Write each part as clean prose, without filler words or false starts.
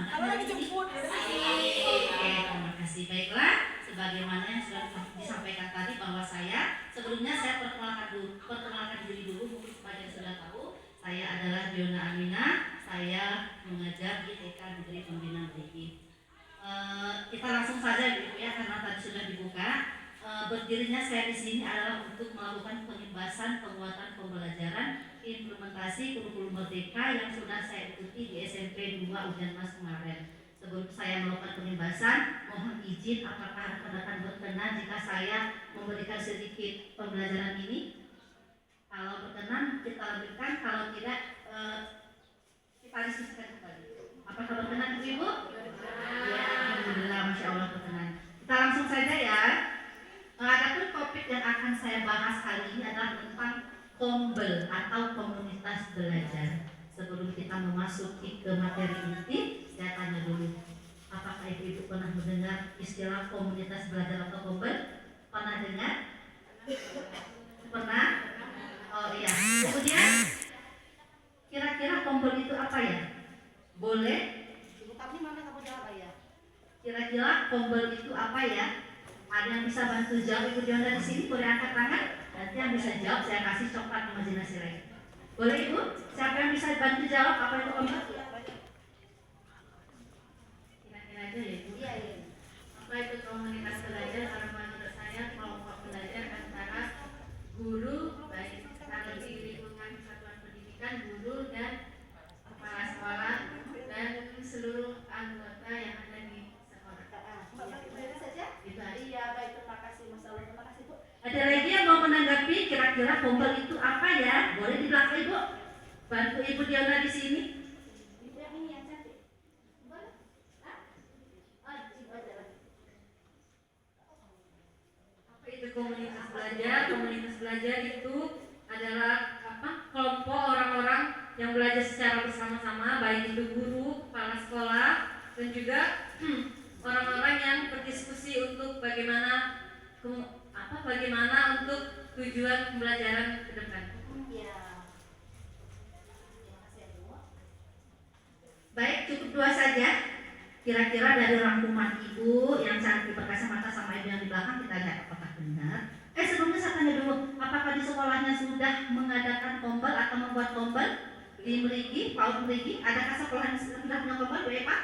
Hari ini. Terima kasih. Baiklah, sebagaimana yang sudah disampaikan tadi bahwa sebelumnya saya perkenalkan diri dulu, mungkin supaya sudah tahu. Saya adalah Diona Amina. Saya mengajar di TK Negeri Pembinaan Berigi. Kita langsung saja gitu ya, karena tadi sudah dibuka. Berdirinya saya di sini adalah untuk melakukan pengembasan penguatan pembelajaran implementasi kurikulum merdeka yang sudah saya ikuti di SMP 2 Ujian Mas kemarin. Sebelum saya melakukan pengembasan, mohon izin apakah rekan-rekan berkenan jika saya memberikan sedikit pembelajaran ini? Kalau berkenan kita lanjutkan, kalau tidak kita diskusikan kembali. Apakah berkenan Ibu? Ya, alhamdulillah, masya Allah berkenan. Kita langsung saja ya. Adapun topik yang akan saya bahas kali ini adalah tentang kombel atau komunitas belajar. Sebelum kita memasuki ke materi inti, saya tanya dulu, apakah ibu-ibu pernah mendengar istilah komunitas belajar atau kombel? Pernah dengar? Pernah? Oh iya. Kemudian kira-kira kombel itu apa ya? Boleh? Tapi mana kamu jawab ya? Kira-kira kombel itu apa ya? Ada yang bisa bantu jawab? Ibu Diona di sini boleh angkat tangan. Nanti yang bisa jawab saya kasih coklat imajinasi lagi. Boleh Ibu? Siapa yang bisa bantu jawab apa itu kombel? Kira-kira aja ya Ibu. Iya. Apa itu komunitas belajar? Karena menurut saya kelompok belajar antara guru, baik secara di lingkungan satuan pendidikan, guru dan kepala sekolah dan seluruh anggota yang ada di sekolah. Itu aja. Iya, baik, terima kasih Mas Allah. Terima kasih Bu. Ada lagi yang mau menanggapi kira-kira kombel itu apa ya? Boleh di belakang Ibu. Bantu Ibu Diona di sini. Ibu yang ini yang cantik. Boleh? Hah? Oh, Ibu aja lah. Apa itu komunitas belajar? Komunitas belajar itu adalah kelompok orang-orang yang belajar secara bersama-sama, baik itu guru, kepala sekolah, dan juga orang-orang yang berdiskusi untuk bagaimana untuk tujuan pembelajaran ke depan. Baik, cukup 2 saja. Kira-kira dari rangkuman Ibu yang cantik berkacamata sama Ibu yang di belakang, kita lihat apakah benar. Sebelumnya saya tanya dulu, apakah di sekolahnya sudah mengadakan kombel atau membuat kombel di Merigi, PAUD Merigi? Adakah sekolah yang sudah punya kombel, Bu Eva?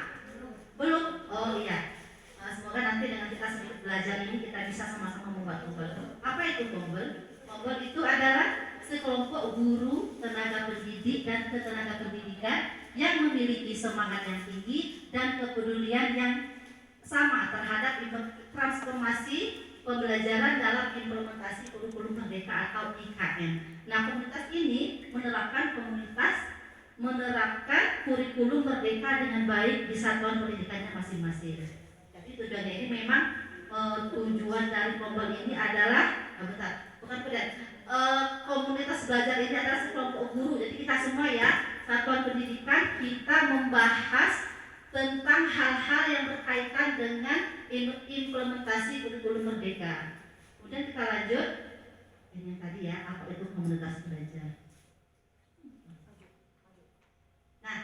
Belum? Oh iya. Semoga nanti dengan kita sedikit belajar ini kita bisa sama-sama membuat kombel. Apa itu kombel? Kombel itu adalah sekelompok guru, tenaga pendidik dan tenaga pendidikan yang memiliki semangat yang tinggi dan kepedulian yang sama terhadap transformasi pembelajaran dalam implementasi kurikulum merdeka atau IKM. Nah, komunitas ini menerapkan kurikulum merdeka dengan baik di satuan pendidikannya masing-masing. Jadi tujuannya ini memang tujuan dari kombel ini adalah komunitas belajar ini adalah sekelompok guru. Jadi kita semua ya, satuan pendidikan, kita membahas tentang hal-hal yang berkaitan dengan implementasi kurikulum merdeka. Kemudian kita lanjut ini tadi ya, apa itu komunitas belajar. Nah,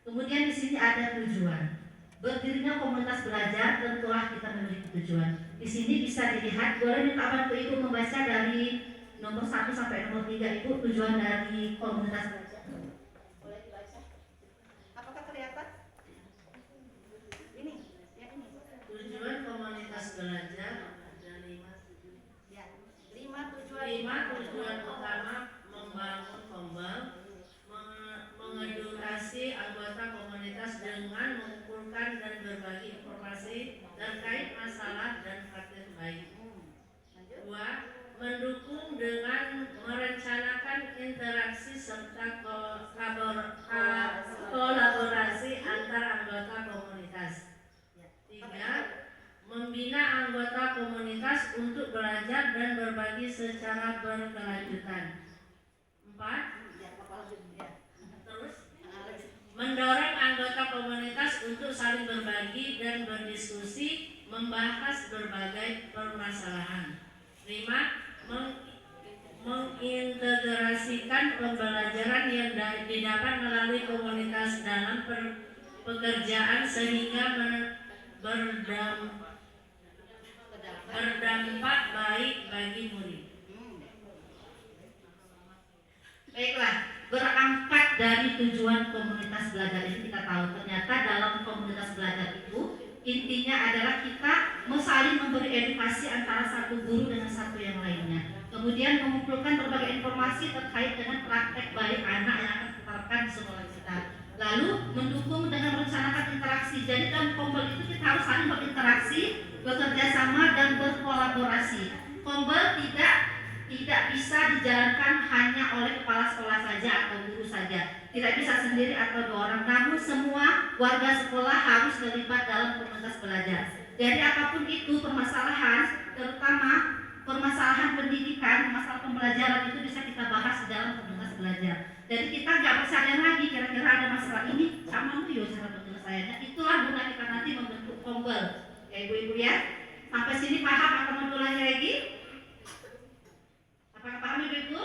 kemudian di sini ada tujuan. Berdirinya komunitas belajar tentulah kita memiliki tujuan. Di sini bisa dilihat, boleh minta bantu Ibu membaca dari nomor 1 sampai nomor 3 Ibu, tujuan dari komunitas belajar. Boleh dibaca? Apakah kelihatan? Ini. Tujuan komunitas belajar ada 5 tujuan utama membangun kombel, mengedukasi anggota komunitas dengan mengumpulkan dan berbagi informasi terkait masalah dan praktik baik. 2. Mendukung dengan merencanakan interaksi serta kolaborasi antar anggota komunitas. 3. Membina anggota komunitas untuk belajar dan berbagi secara berkelanjutan. 4. Mendorong anggota komunitas untuk saling berbagi dan berdiskusi membahas berbagai permasalahan. 5. Mengintegrasikan pembelajaran yang didapat melalui komunitas dalam pekerjaan sehingga berdampak baik bagi murid. Baiklah, berangkat dari tujuan komunitas belajar ini kita tahu ternyata dalam komunitas belajar itu intinya adalah kita saling memberi edukasi antara satu guru dengan satu yang lainnya. Kemudian mengumpulkan berbagai informasi terkait dengan praktek baik anak yang akan diterapkan di sekolah kita. Lalu mendukung dengan merencanakan interaksi. Jadi dalam Kombel itu kita harus saling berinteraksi, bekerja sama dan berkolaborasi. Kombel tidak bisa dijalankan hanya oleh kepala sekolah saja atau guru saja. Tidak bisa sendiri atau dua orang, namun semua warga sekolah harus terlibat dalam komunitas belajar. Jadi apapun itu permasalahan, terutama permasalahan pendidikan, masalah pembelajaran itu bisa kita bahas di dalam komunitas belajar. Jadi kita nggak bersadar lagi kira-kira ada masalah ini, sama yuk cara penyelesaiannya. Itulah guna kita nanti membentuk Kombel. Ya ibu-ibu ya, sampai sini paham atau mau ulangi lagi? Apakah paham ibu-ibu?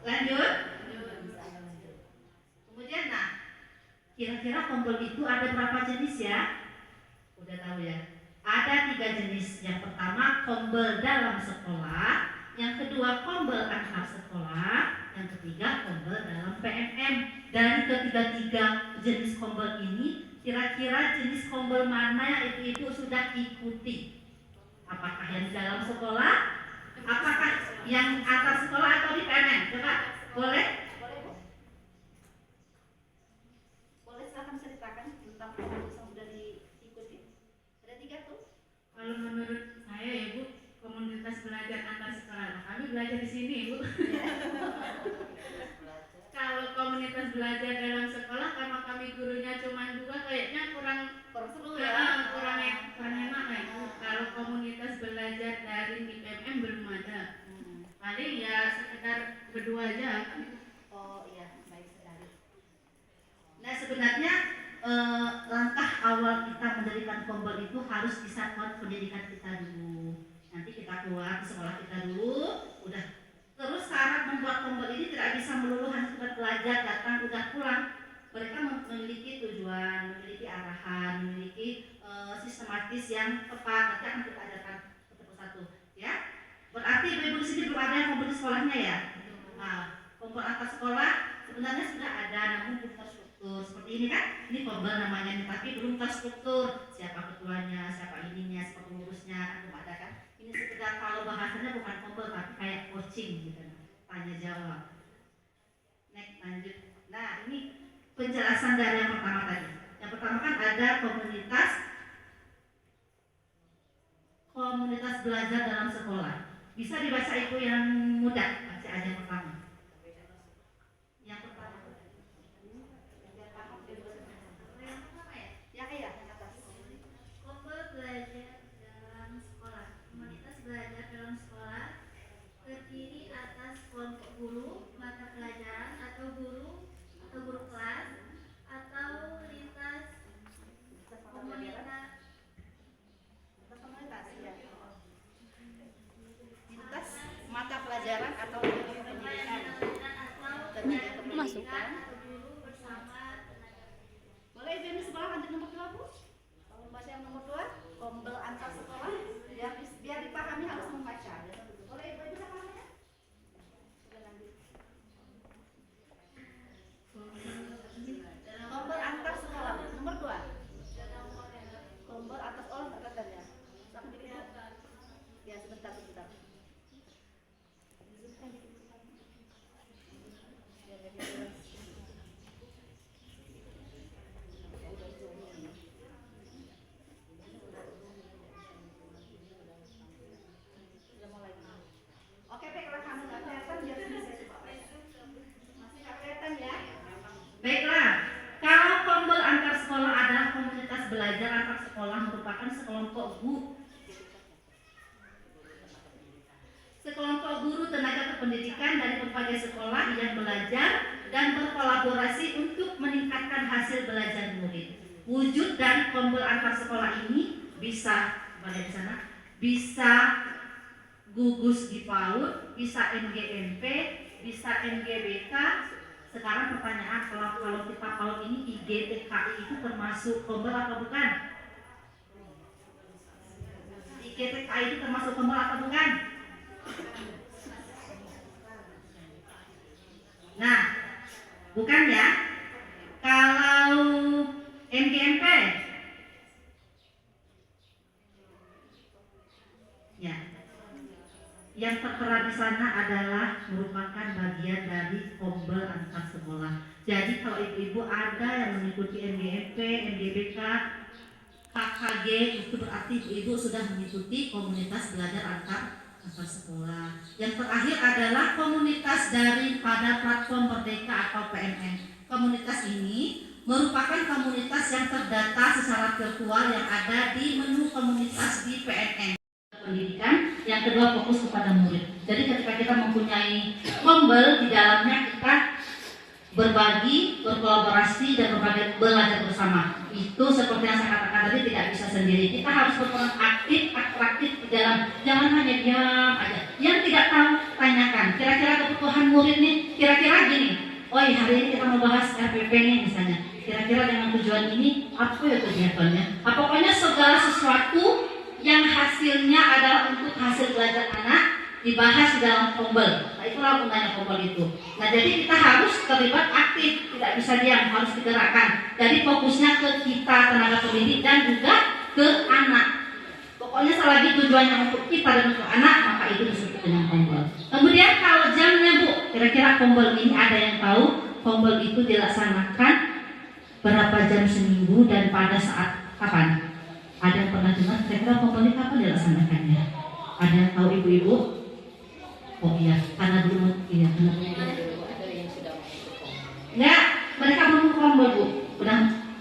Lanjut. Kemudian kira-kira Kombel itu ada berapa jenis ya? Udah tahu ya? Ada 3 jenis. Yang pertama Kombel dalam sekolah, yang kedua Kombel antar sekolah, yang ketiga Kombel dalam PMM. Dari ketiga jenis Kombel ini, kira-kira jenis Kombel mana yang ibu sudah ikuti? Apakah yang di dalam sekolah? Apakah yang antar sekolah atau di PMM? Coba, boleh? Boleh silahkan ceritakan tentang Kombel yang sudah diikuti. Ada 3 tuh. Kalau menurut saya ya Bu, komunitas belajar antar sekolah. Kami belajar di sini Bu. Kalau komunitas belajar dalam sekolah, karena kami gurunya cuma 2, kayaknya kurang seru ya. Kurang enak ya Bu. Kalau komunitas belajar daring di PMM belum ada. Paling ya sekedar berdua aja. Oh iya, baik sekali. Nah sebenarnya langkah awal kita mendirikan Kombel itu harus disatukan pendidikan kita dulu. Nanti kita keluar ke sekolah kita dulu, udah. Terus syarat membuat Kombel ini tidak bisa melulu hanya sekedar belajar, datang, udah pulang. Mereka memiliki tujuan, memiliki arahan, memiliki sistematis yang tepat. Nanti akan kita ajarkan satu persatu, ya. Berarti ibu di sini belum ada yang Kombel di sekolahnya ya. Nah, Kombel antar sekolah sebenarnya sudah ada, namun belum terstruktur. Seperti ini kan, ini Kombel namanya, tapi belum terstruktur. Siapa ketuanya, siapa ininya, siapa pengurusnya, kan belum ada kan. Ini sekedar kalau bahasanya bukan Kombel, tapi kayak coaching gitu, tanya jawab. Next, lanjut. Nah, ini penjelasan dari yang pertama tadi. Yang pertama kan ada komunitas belajar dalam sekolah. Bisa dibaca ibu yang mudah, baca aja yang pertama. Yang pertama. Ya, yang atas. Kombel belajar dalam sekolah. Komunitas belajar dalam sekolah terdiri atas kelompok guru, mata pelajaran atau guru kelas atau lintas komunitas. Lintas mata pelajaran atau Masukkan. Boleh ibu yang di sebelah lanjut nomor 2 Bu? Kalau baca yang nomor 2, Kombel antar sekolah, biar dipahami harus membaca. Boleh ibu bisa pahaminya? Sudah lanjut. Kombel antar sekolah nomor 2. Kombel antar sekolah nggak kelihatan ya? Sambil dilihat. Ya sebentar. Oke, baiklah, kamu nggak kelihatan, biar saya coba baca. Masih nggak kelihatan ya? Baiklah, kalau Kombel antar sekolah adalah komunitas belajar antar sekolah merupakan sekelompok guru tenaga kependidikan dari berbagai sekolah yang belajar dan berkolaborasi untuk meningkatkan hasil belajar murid. Wujud dari Kombel antar sekolah ini bisa gugus di PAUD, bisa NGMP, bisa NGBK, Sekarang pertanyaan, kalau ini IGTKI itu termasuk kombel atau bukan? IGTKI itu termasuk kombel atau bukan? Nah, bukan ya. Kalau MGMP, ya, yang tertera di sana adalah merupakan bagian dari kombel antar sekolah. Jadi kalau ibu-ibu ada yang mengikuti MGMP, MGBK, KKG, itu berarti ibu sudah mengikuti komunitas belajar antar sekolah. Yang terakhir adalah komunitas daring pada platform Merdeka atau PMN. Komunitas ini merupakan komunitas yang terdata secara virtual yang ada di menu komunitas di PNN. Pendidikan, yang kedua fokus kepada murid. Jadi ketika kita mempunyai kombel, di dalamnya kita berbagi, berkolaborasi, dan belajar bersama. Itu seperti yang saya katakan tadi, tidak bisa sendiri. Kita harus berperan aktif, atraktif di dalam, jangan hanya diam aja. Yang tidak tahu, tanyakan. Kira-kira kebutuhan murid nih, kira-kira gini. Oh iya, hari ini kita mau bahas RPP nih misalnya. Kira-kira dengan tujuan ini, apa ya kegiatannya? Pokoknya segala sesuatu yang hasilnya adalah untuk hasil belajar anak dibahas di dalam kombel. Nah, itulah gunanya kombel itu. Nah, jadi kita harus terlibat aktif, tidak bisa diam, harus digerakkan. Jadi fokusnya ke kita tenaga pendidik dan juga ke anak. Pokoknya selagi tujuannya untuk kita dan untuk anak, maka itu disebut dengan kombel. Kemudian kalau jamnya Bu, kira-kira kombel ini ada yang tahu? Kombel itu dilaksanakan berapa jam seminggu dan pada saat kapan? Ada yang pernah dengar kira-kira kombel ini kapan dilaksanakannya? Ada yang tahu ibu-ibu? Oh iya, karena belum iya, enggak, mereka belum kombel Bu.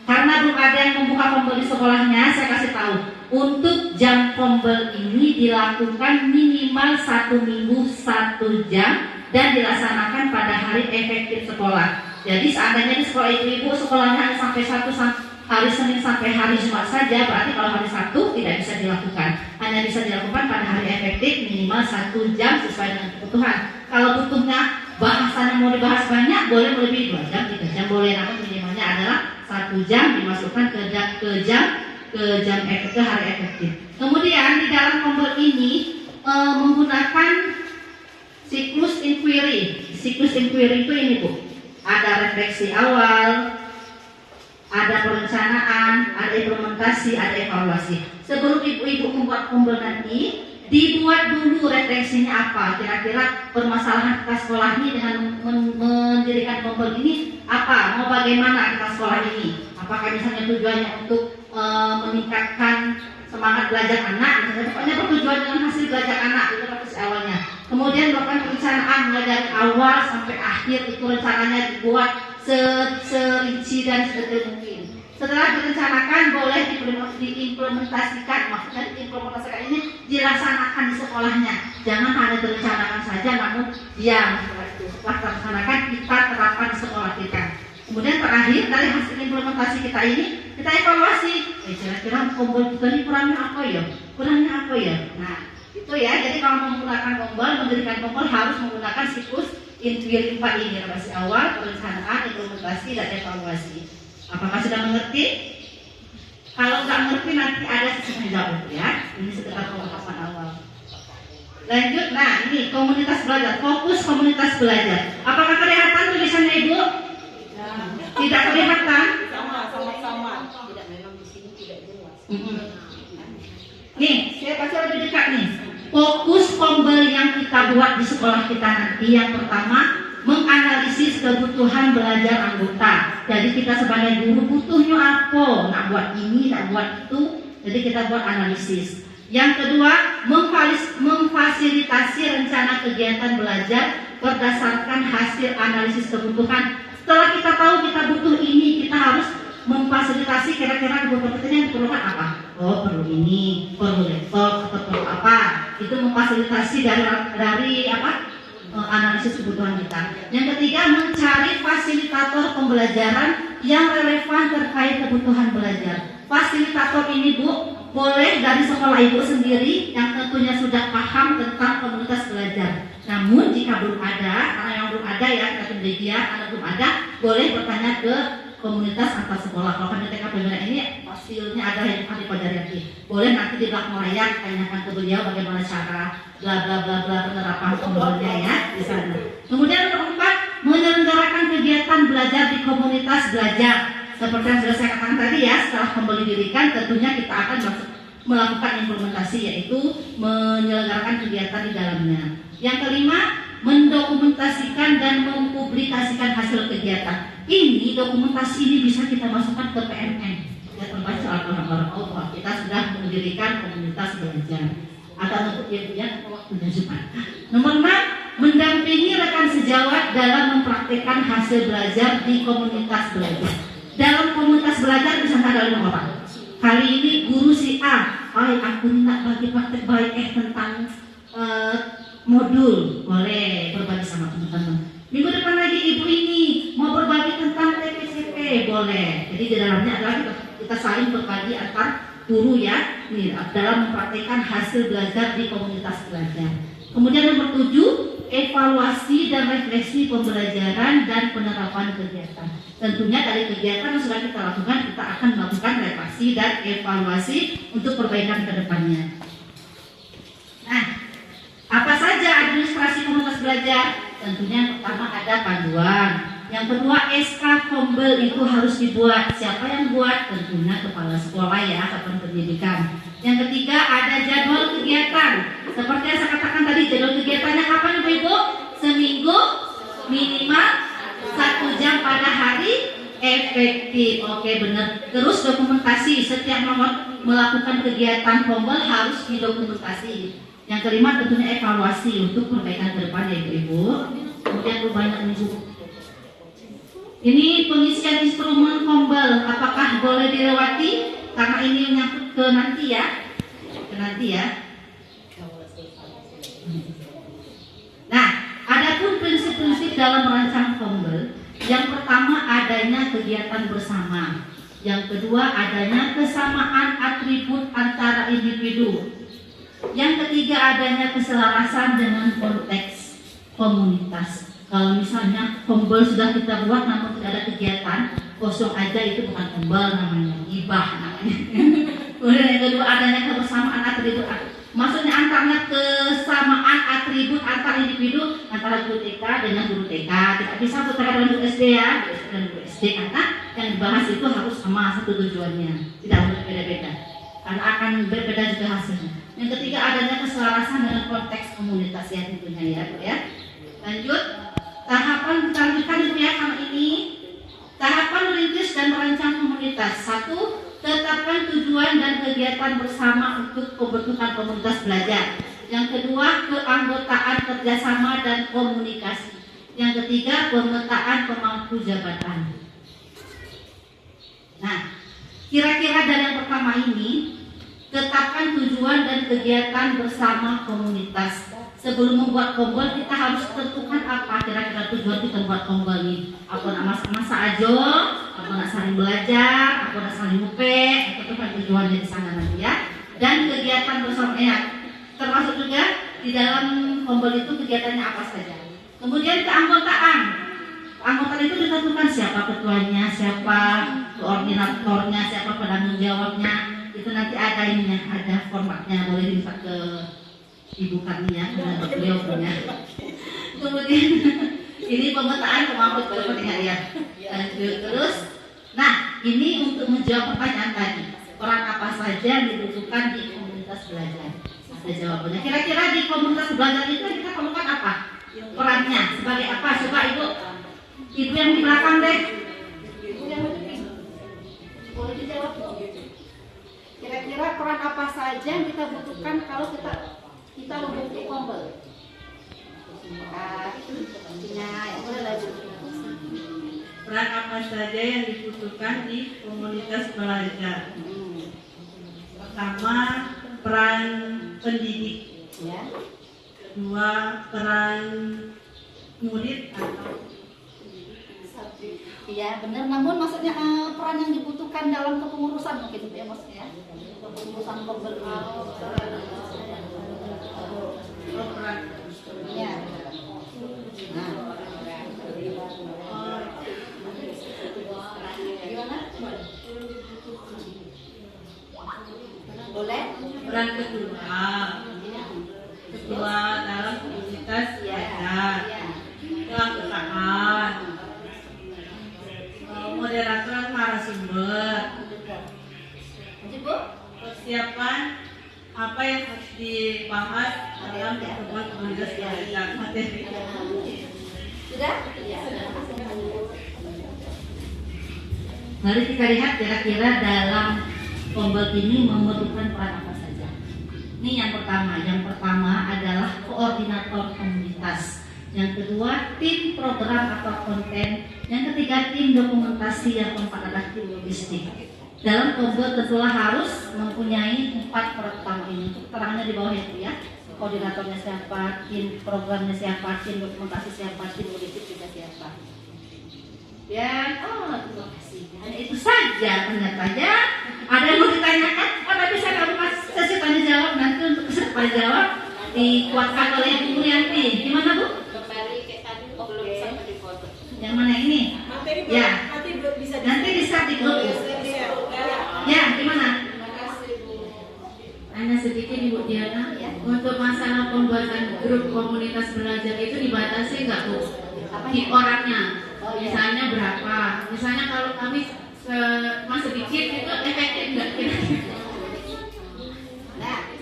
Karena belum ada yang membuka kombel di sekolahnya, saya kasih tahu. Untuk jam kombel ini dilakukan minimal 1 minggu 1 jam dan dilaksanakan pada hari efektif sekolah. Jadi seandainya di sekolah ibu-ibu sekolahnya sampai hari Senin sampai hari Jumat saja, berarti kalau hari Sabtu tidak bisa dilakukan. Hanya bisa dilakukan pada hari efektif minimal 1 jam sesuai dengan kebutuhan. Kalau butuhnya bahasan yang mau dibahas banyak, boleh melebihi 2 jam, 3 jam boleh, namun minimalnya adalah 1 jam dimasukkan ke hari efektif. Kemudian di dalam kombel ini menggunakan siklus inquiry. Siklus inquiry itu ini Bu. Ada refleksi awal, ada perencanaan, ada implementasi, ada evaluasi. Sebelum ibu-ibu membuat kombel nanti, dibuat dulu refleksinya apa. Kira-kira permasalahan kita sekolah ini dengan mendirikan kombel ini apa? Mau bagaimana kita sekolah ini? Apakah misalnya tujuannya untuk meningkatkan semangat belajar anak? Misalnya pokoknya bertujuan dengan hasil belajar anak, itu refleksi awalnya. Kemudian melakukan perencanaan mulai dari awal sampai akhir, itu rencananya dibuat serinci dan sedetail mungkin. Setelah direncanakan boleh diimplementasikan. Maksudnya diimplementasikan ini dilaksanakan di sekolahnya. Jangan hanya direncanakan saja namun diam setelah itu. Setelah direncanakan kita terapkan di sekolah kita. Kemudian terakhir dari hasil implementasi kita ini kita evaluasi. Kira-kira kombel kita ini kurangnya apa ya? Nah itu ya. Jadi kalau menggunakan kombel, mendirikan kombel harus menggunakan siklus inquiry 4 ini, refleksi awal, perencanaan, implementasi, dan evaluasi. Apakah sudah mengerti? Kalau nggak mengerti nanti ada sesi jawab ya. Ini sekedar pemahaman awal. Lanjut, nah ini komunitas belajar, fokus komunitas belajar. Apakah kelihatan tulisannya Ibu? Tidak kelihatan? Sama-sama. Tidak, memang di sini tidak jelas. Nih, saya kasih lebih dekat nih. Fokus kombel yang kita buat di sekolah kita nanti, yang pertama menganalisis kebutuhan belajar anggota. Jadi kita sebagai guru butuhnya apa? Nak buat ini, nak buat itu. Jadi kita buat analisis. Yang kedua, memfasilitasi rencana kegiatan belajar berdasarkan hasil analisis kebutuhan. Setelah kita tahu kita butuh ini, kita harus memfasilitasi kira-kira kebutuhan kita yang diperlukan apa? Oh, perlu ini, perlu laptop, atau perlu apa? Itu memfasilitasi dari apa? Analisis kebutuhan kita. Yang ketiga, mencari fasilitator pembelajaran yang relevan terkait kebutuhan belajar. Fasilitator ini Bu, boleh dari sekolah Ibu sendiri yang tentunya sudah paham tentang komunitas belajar. Namun jika belum ada, karena yang belum ada ya kita tunggu dia, kalau belum ada boleh bertanya ke komunitas antar sekolah. Kalau KTK Pembina ini hasilnya ada yang akan dipelajari nanti. Boleh nanti di belakang layar tanyakan ke beliau bagaimana cara bla bla bla bla penerapan kombolnya ya di sana. Kemudian nomor 4, menyelenggarakan kegiatan belajar di komunitas belajar. Seperti yang sudah saya katakan tadi ya, setelah kombel didirikan tentunya kita akan melakukan implementasi, yaitu menyelenggarakan kegiatan di dalamnya. Yang kelima, mendokumentasikan dan mempublikasikan hasil kegiatan. Ini dokumentasi ini bisa kita masukkan ke PMN. Ya, terbaca orang-orang bahwa kita sudah mendirikan komunitas belajar. Atau untuk dia waktunya juga. Nomor 6, mendampingi rekan sejawat dalam mempraktikkan hasil belajar di komunitas belajar. Dalam komunitas belajar bisa ada 5 orang. Kali ini guru si A, aku minta bagi praktek baik tentang modul, boleh berbagi sama teman-teman. Minggu depan lagi ibu ini mau berbagi tentang TPCP, boleh. Jadi di dalamnya adalah kita saling berbagi antar guru ya, nih, dalam mempraktikkan hasil belajar di komunitas belajar. Kemudian nomor 7, evaluasi dan refleksi pembelajaran dan penerapan kegiatan. Tentunya dari kegiatan yang sudah kita lakukan, kita akan melakukan refleksi dan evaluasi untuk perbaikan ke depannya. Nah, apa saja administrasi komunitas belajar? Tentunya yang pertama ada panduan. Yang kedua, SK Kombel itu harus dibuat. Siapa yang buat? Tentunya kepala sekolah ya, satuan pendidikan. Yang ketiga ada jadwal kegiatan. Seperti yang saya katakan tadi, jadwal kegiatannya kapan Ibu? Seminggu minimal 1 jam pada hari efektif. Oke, benar. Terus dokumentasi, setiap nomor melakukan kegiatan Kombel harus didokumentasi. Yang kelima tentunya evaluasi untuk perbaikan ke depan ya Ibu. Kemudian banyak Ibu. Ini pengisian instrumen Kombel, apakah boleh dilewati? Karena ini menyangkut ke nanti ya. Ke nanti ya. Nah, adapun prinsip-prinsip dalam merancang Kombel, yang pertama adanya kegiatan bersama. Yang kedua adanya kesamaan atribut antara individu. Yang ketiga adanya keselarasan dengan konteks komunitas. Kalau misalnya Kombel sudah kita buat namun tidak ada kegiatan, kosong aja, itu bukan Kombel namanya, gibah namanya. Kemudian yang kedua adanya kebersamaan atribut. Maksudnya antaranya kesamaan atribut antar individu, antara guru TK dengan guru TK. Tidak bisa guru TK dengan guru SD ya, guru SD dan guru SD, karena yang dibahas itu harus sama satu tujuannya, tidak boleh beda-beda, karena akan berbeda juga hasilnya. Yang ketiga adanya keselarasan dengan konteks komunitas ya tentunya ya Bu ya. Lanjut, tahapan kita lanjutkan Ibu ya sama ini. Tahapan merintis dan merancang komunitas. 1. Tetapkan tujuan dan kegiatan bersama untuk pembentukan komunitas belajar. Yang kedua, keanggotaan kerjasama dan komunikasi. Yang ketiga, pemetaan pemangku jabatan. Nah, kira-kira dari yang pertama ini, tetapkan tujuan dan kegiatan bersama komunitas. Sebelum membuat Kombel kita harus tentukan apa kira-kira tujuan kita buat Kombel ini. Apa nak masa aja, apa nak saling belajar, apa nak saling ngupe, itu kan tujuannya di sana nanti ya. Dan kegiatan bersama ya, termasuk juga di dalam Kombel itu kegiatannya apa saja. Kemudian keanggotaan. Keanggotaan itu ditentukan siapa ketuanya, siapa koordinatornya, siapa penanggung jawabnya. Itu nanti ada ininya, ada formatnya, boleh diminta ke Ibu Karnia, beliau punya. Kemudian ini pemetaan pemangku kepentingan ya. Terus, nah ini untuk menjawab pertanyaan tadi, peran apa saja yang dibutuhkan di komunitas belajar? Ada jawabannya. Kira-kira di komunitas belajar itu kita perlukan apa? Perannya sebagai apa? Coba Ibu yang di belakang deh. Boleh dijawab. Kira-kira peran apa saja yang kita butuhkan kalau kita membentuk Kombel? Peran apa saja yang dibutuhkan di komunitas belajar? Pertama, peran pendidik. Ya. Kedua, peran murid atau Iya benar, namun maksudnya peran yang dibutuhkan dalam kepengurusan mungkin ya maksudnya kepengurusan Kombel. peran Ya. Gimana? Boleh? Peran kedua dalam komunitas belajar, keanggotaan, moderator narasumber, persiapan apa yang harus dibahas dalam pertemuan komunitas belajar, materi. Sudah? Mari kita lihat kira-kira dalam Kombel ini memerlukan peran apa saja. Ini yang pertama. Yang pertama adalah koordinator komunitas. Yang kedua, tim program atau konten. Yang ketiga, tim dokumentasi. Yang keempat adalah tim logistik. Dalam Kombel tentulah harus mempunyai 4 peran utama ini. Keterangannya di bawah itu ya. Koordinatornya siapa, tim programnya siapa, tim dokumentasi siapa, tim logistik juga siapa. Dan terima kasih. Hanya itu saja ternyata ya. Ada yang mau ditanyakan? Tapi saya nggak buka sesi tanya jawab, nanti untuk sesi tanya jawab dikuatkan oleh Ibu Yanti. Gimana Bu? Kembali ke tadi belum sampai di foto. Yang mana ini? Ya. Nanti bisa di grup. Ya, gimana? Hanya sedikit Ibu Diana, untuk masalah pembuatan grup komunitas belajar itu dibatasi nggak Bu? Di orangnya, misalnya berapa? Misalnya kalau kami mas sedikit itu efektif nggak kira-kira?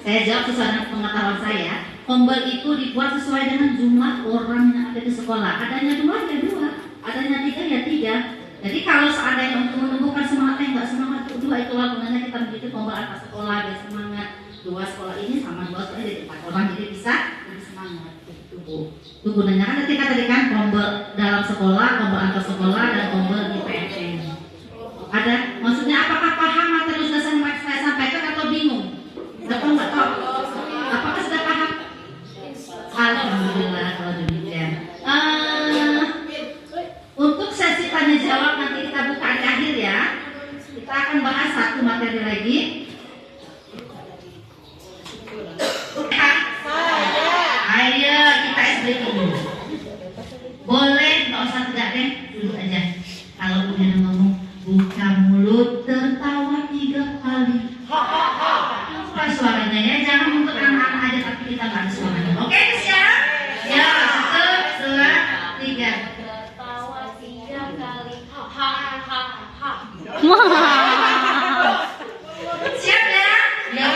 Saya jawab sesuai dengan pengetahuan saya. Kombel itu dibuat sesuai dengan jumlah orang yang ada di sekolah. Adanya 2 ya 2, adanya 3 ya 3. Jadi kalau seandainya untuk menumbuhkan semangat nggak semangat itu 2, itulah gunanya kita bikin kombel antar sekolah biar semangat. 2 sekolah ini sama 2 sekolah jadi 4 orang, jadi bisa lebih semangat. Itu Bu. Itu gunanya kan ketika tadi kan kombel dalam sekolah, kombel antar sekolah, dan kombel di PMM. Ada maksudnya apakah paham materi sudah saya sampaikan atau bingung? Nggak tahu. Apakah sudah paham? Alhamdulillah kalau demikian. Untuk sesi tanya jawab nanti kita buka di akhir ya. Kita akan bahas 1 materi lagi. Ayo kita SBQ. Boleh, nggak usah tegak deh, duduk aja. Kalau udah ngomong buka mulut tertawa 3 kali. Apa suaranya ya? Jangan untuk anak-anak aja tapi kita nggak ada suaranya. Oke siap? Ya 1, 2, 3. Tertawa 3 kali. Ha. Siap ya? Ya.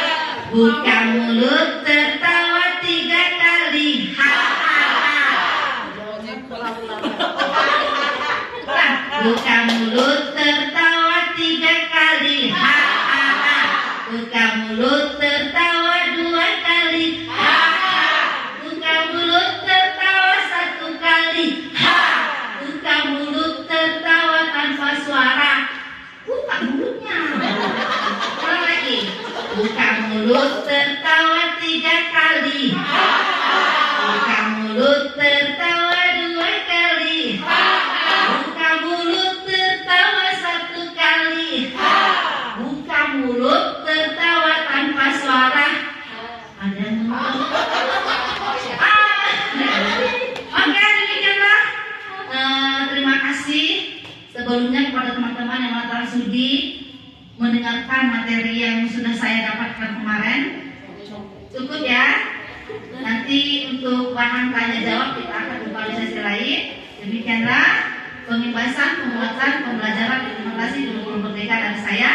Buka mulut tertawa 3 kali. Buka mulut tertawa 3 kali. Buka mulut tertawa 2 kali. Buka mulut tertawa 1 kali. Buka mulut tertawa tanpa suara. Buka mulutnya. Ulang lagi. Buka mulut tertawa 3 kali. Buka mulut tertawa 2 kali. Buka mulut tertawa 1 kali. Buka mulut tertawa tanpa suara. Ada yang ngomong? Oke, demikianlah. Terima kasih sebelumnya kepada teman-teman yang telah sudi mendengarkan materi yang sudah saya dapatkan kemarin. Cukup ya. Nanti untuk bahan tanya jawab kita akan buka di sesi lain. Demikianlah pembahasan, penguatan, pembelajaran implementasi kurikulum merdeka dari saya.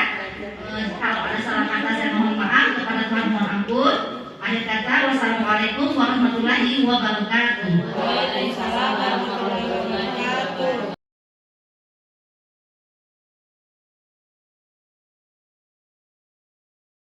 Kalau ada salah kata saya mohon maaf, kepada Tuhan mohon ampun. Akhir kata, wassalamualaikum warahmatullahi wabarakatuh.